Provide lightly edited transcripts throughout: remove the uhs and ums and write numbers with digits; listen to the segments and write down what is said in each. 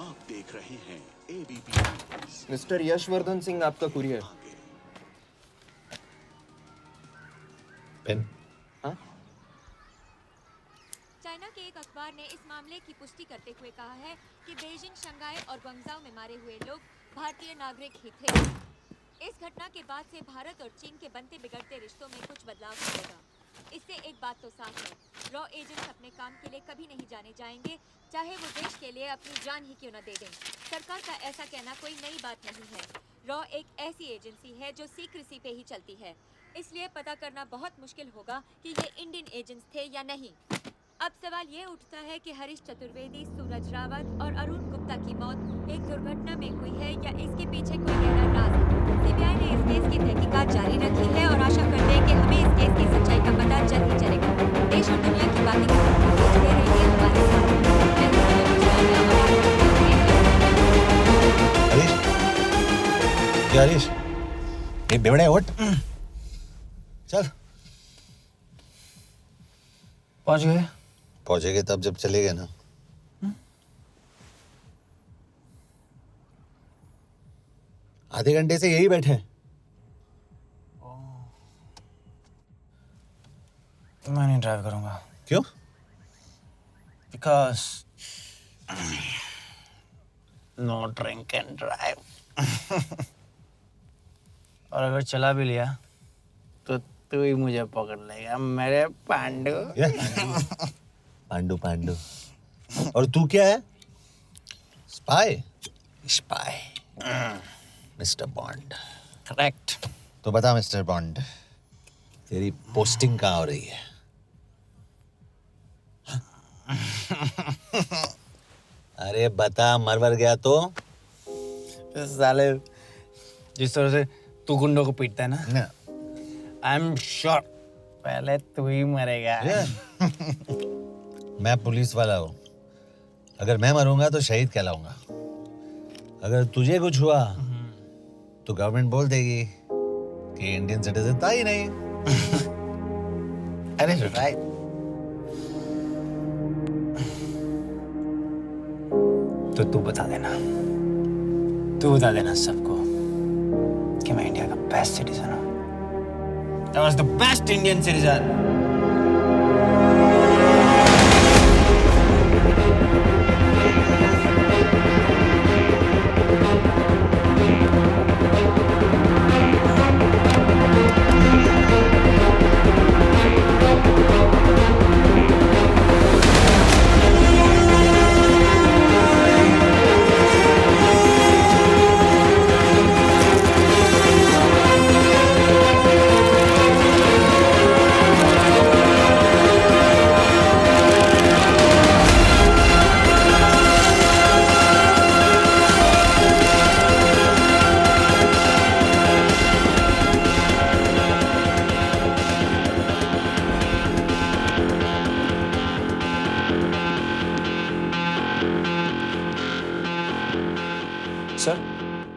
आप देख रहे हैं एबीपी। मिस्टर यशवर्धन सिंह आपका कुरियर। पेन। हाँ? चाइना के एक अखबार ने इस मामले की पुष्टि करते हुए कहा है कि बीजिंग, शंघाई और ग्वांगझो में मारे हुए लोग भारतीय नागरिक ही थे। इस घटना के बाद से भारत और चीन के बनते बिगड़ते रिश्तों में कुछ बदलाव आएगा। इससे एक बात तो साफ है, रॉ एजेंट्स अपने काम के लिए कभी नहीं जाने जाएंगे, चाहे वो देश के लिए अपनी जान ही क्यों न दे दें। सरकार का ऐसा कहना कोई नई बात नहीं है। रॉ एक ऐसी एजेंसी है जो सीक्रेसी पे ही चलती है, इसलिए पता करना बहुत मुश्किल होगा कि ये इंडियन एजेंट्स थे या नहीं। अब सवाल ये उठता है कि हरीश चतुर्वेदी, सूरज रावत और अरुण गुप्ता की मौत एक दुर्घटना में हुई है या इसके पीछे कोई गहरा राज है। सीबीआई ने इस केस की तहकीकात जारी रखी है और आशा करते हैं कि हमें इस केस की सच्चाई का पता जल्द ही चलेगा। देश और दुनिया की बातें देखते रहिए हमारे साथ। हरीश, ये बेवड़े उठ, चल। पहुंचेंगे तब जब चले गए ना। आधे घंटे से यही बैठे हैं। मैं नहीं ड्राइव करूंगा। क्यों? Because no drink and drive. और अगर चला भी लिया तो तू ही मुझे पकड़ लेगा मेरे पांडु। पांडु पांडु। और तू क्या है? Spy. Spy. Mister bond. Correct. तो बता मिस्टर बॉन्ड, तेरी पोस्टिंग कहाँ हो रही है? अरे बता, मरवर गया तो? साले जिस तरह से तू गुंडों को पीटता है ना, आई एम श्योर पहले तू ही मरेगा। मैं पुलिस वाला हूँ, अगर मैं मरूंगा तो शहीद कहलाऊंगा। अगर तुझे कुछ हुआ तो गवर्नमेंट बोल देगी कि इंडियन सिटीजन था ही नहीं। अरे राइट। तो तू बता देना सबको कि मैं इंडिया का बेस्ट सिटीजन हूँ। I was the best Indian citizen. Sir,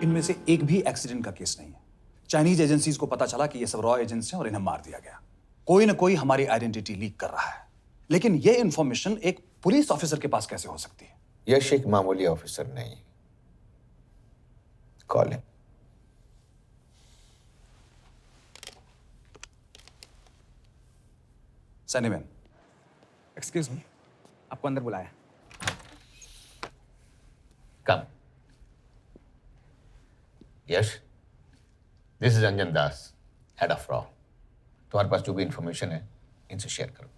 इनमें से एक भी एक्सीडेंट का केस नहीं है। चाइनीज एजेंसीज को पता चला कि ये सब रॉ एजेंट्स हैं और इन्हें मार दिया गया। कोई ना कोई हमारी आइडेंटिटी लीक कर रहा है, लेकिन ये इंफॉर्मेशन एक पुलिस ऑफिसर के पास कैसे हो सकती है? यश एक मामूली ऑफिसर नहीं। Call him. सनीमैन, एक्सक्यूज मी, आपको अंदर बुलाया। Come. Yash, this is Anjan Das, head of रॉ। तुम्हारे पास जो भी इंफॉर्मेशन है इनसे शेयर करो।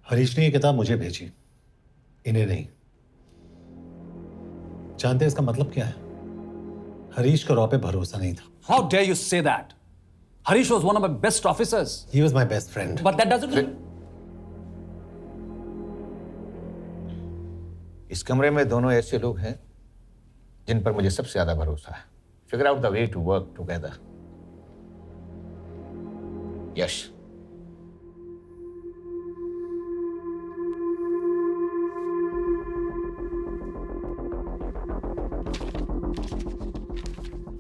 हरीश ने ये किताब मुझे भेजी, इन्हें नहीं। जानते हैं इसका मतलब क्या है? हरीश को रॉ पे भरोसा नहीं था। How dare you say that? Harish was one of my best officers. He was my best friend. But that doesn't. इस कमरे में दोनों ऐसे लोग हैं जिन पर मुझे सबसे ज्यादा भरोसा है। Figure out the way to work together. यश,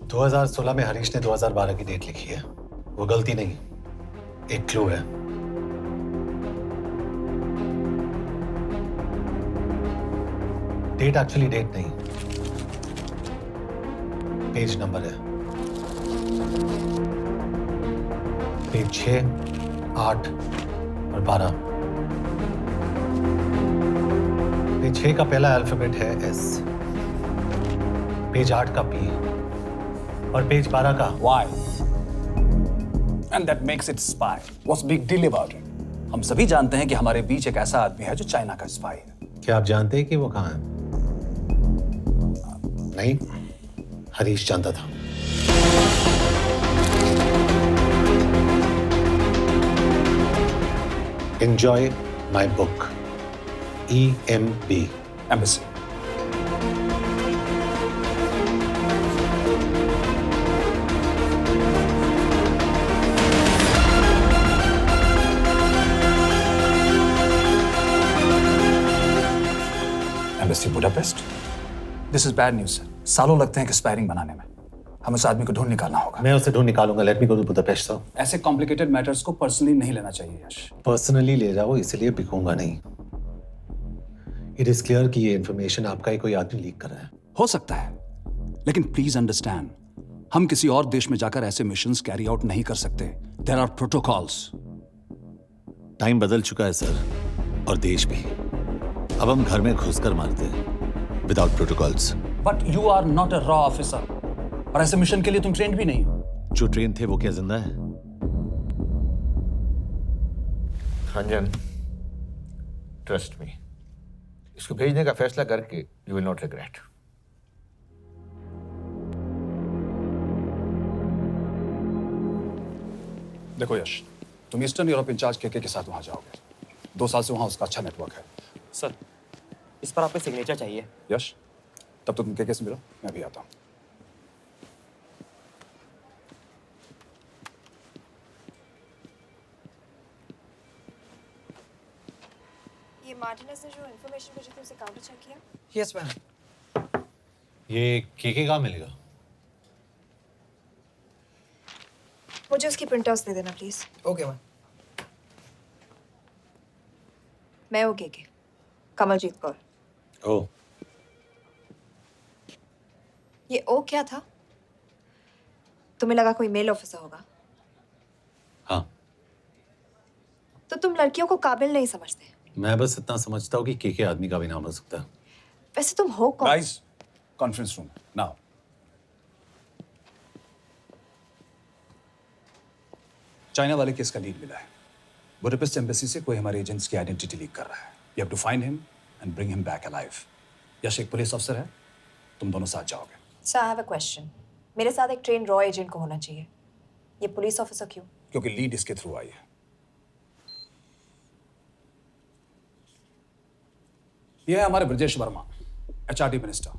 2016 में हरीश ने 2012 की डेट लिखी है। वो गलती नहीं, एक क्लू है। डेट एक्चुअली डेट नहीं, पेज नंबर है। पेज 6, 8 और 12। पेज 6 का पहला अल्फाबेट है S, पेज 8 का P और पेज 12 का Why? And that makes it spy. What's big deal about it? हम सभी जानते हैं कि हमारे बीच एक ऐसा आदमी है जो चाइना का स्पाई है। क्या आप जानते हैं कि वो कहाँ है? नहीं, हरीश जानता था। Enjoy my book. EMB. Embassy. Embassy Budapest. This is bad news, sir. सालों लगते हैं एक्सपायरिंग बनाने में। हमें उस आदमी को ढूंढ निकालना होगा। मैं उसे ढूंढ निकालूंगा। Let me go to Budapest sir. ऐसे कॉम्प्लिकेटेड मैटर्स को पर्सनली नहीं लेना चाहिए यश। पर्सनली ले जाओ, इसलिए बिकूंगा नहीं। इट इज क्लियर कि ये इंफॉर्मेशन आपका ही कोई आदमी लीक कर रहा है। हो सकता है, लेकिन प्लीज अंडरस्टैंड, हम किसी और देश में जाकर ऐसे मिशंस कैरी आउट नहीं कर सकते। There are protocols. टाइम बदल चुका है सर, और देश भी। अब हम घर में घुसकर मारते हैं without protocols. But you are not a रॉ ऑफिसर, और ऐसे मिशन के लिए तुम ट्रेंड भी नहीं हो। जो ट्रेन थे वो क्या जिंदा है? रंजन, ट्रस्ट मी, इसको भेजने का फैसला करके यू विल नॉट रिग्रेट। देखो यश, तुम ईस्टर्न यूरोप इंचार्ज के साथ वहां जाओगे। 2 साल से वहां उसका अच्छा नेटवर्क है। सर, इस पर आपके सिग्नेचर चाहिए। यश, तब तो तुम के से मिलो, मैं भी आता हूं। ये मार्टिनेस ने जो इन्फॉर्मेशन भेजी थी उसे काउंटर चेक किया? Yes ma'am. ये केके कहाँ मिलेगा? मुझे उसकी प्रिंटआउट्स दे देना प्लीज। Okay ma'am. मैं हूँ के, कमलजीत कौर। ओ, ये ओ क्या था? तुम्हें लगा कोई मेल ऑफिसर होगा? हाँ। तो तुम लड़कियों को काबिल नहीं समझते। मैं बस इतना समझता हूँ कि केके आदमी का भी नाम हो सकता है। वैसे तुम हो कौन? Guys, conference room now. China वाले केस का लीड मिला है। बुडापेस्ट एम्बेसी से कोई हमारे एजेंट्स की आइडेंटिटी लीक कर रहा है। You have to find him and bring him back alive. Yash एक पुलिस अफसर है, तुम दोनों साथ जाओगे। Sir, I have a question. मेरे साथ एक ट्रेन रॉ एजेंट को होना चाहिए। ये पुलिस ऑफिसर क्यों? क्योंकि लीड इसके थ्रू आई है। यह है हमारे ब्रजेश वर्मा, एचआरडी मिनिस्टर।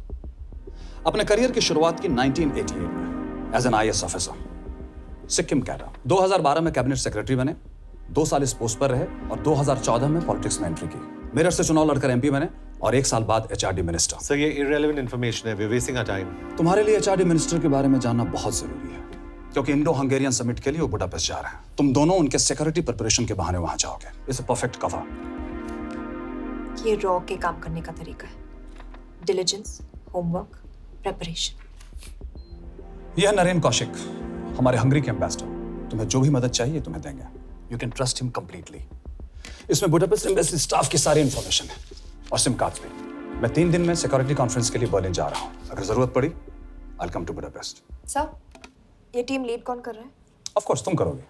अपने करियर की शुरुआत की 1988 में as an IAS officer, Sikkim cadre. 2012 में कैबिनेट सेक्रेटरी बने, 2 साल इस पोस्ट पर रहे और 2014 में पॉलिटिक्स में एंट्री की। मेरठ से चुनाव लड़कर एमपी बने और 1 साल बाद एचआरडी मिनिस्टर। सर, ये इररिलेवेंट इंफॉर्मेशन है। We wasting our time. तुम्हारे लिए एचआरडी मिनिस्टर के बारे में जानना बहुत जरूरी है, क्योंकि इंडो हंगेरियन समिट के लिए वो बुडापेस्ट जा रहे हैं। तुम दोनों उनके सिक्योरिटी प्रिपरेशन के बहाने वहां जाओगे। It's a perfect cover. ये रॉ के काम करने का तरीका है। Diligence, homework, preparation. यह नरेन कौशिक, हमारे हंगरी के एम्बेसडर। तुम्हें जो भी मदद चाहिए तुम्हें देंगे। You can trust him completely. इसमें बुडापेस्ट एम्बेसी स्टाफ की सारी इंफॉर्मेशन है और सिम कार्ड्स भी। मैं 3 दिन में सिक्योरिटी कॉन्फ्रेंस के लिए बर्लिन जा रहा हूँ। अगर जरूरत पड़ी, I will come to Budapest. Sir, ये टीम लीड कौन कर रहा है? ऑफ कोर्स तुम करोगे।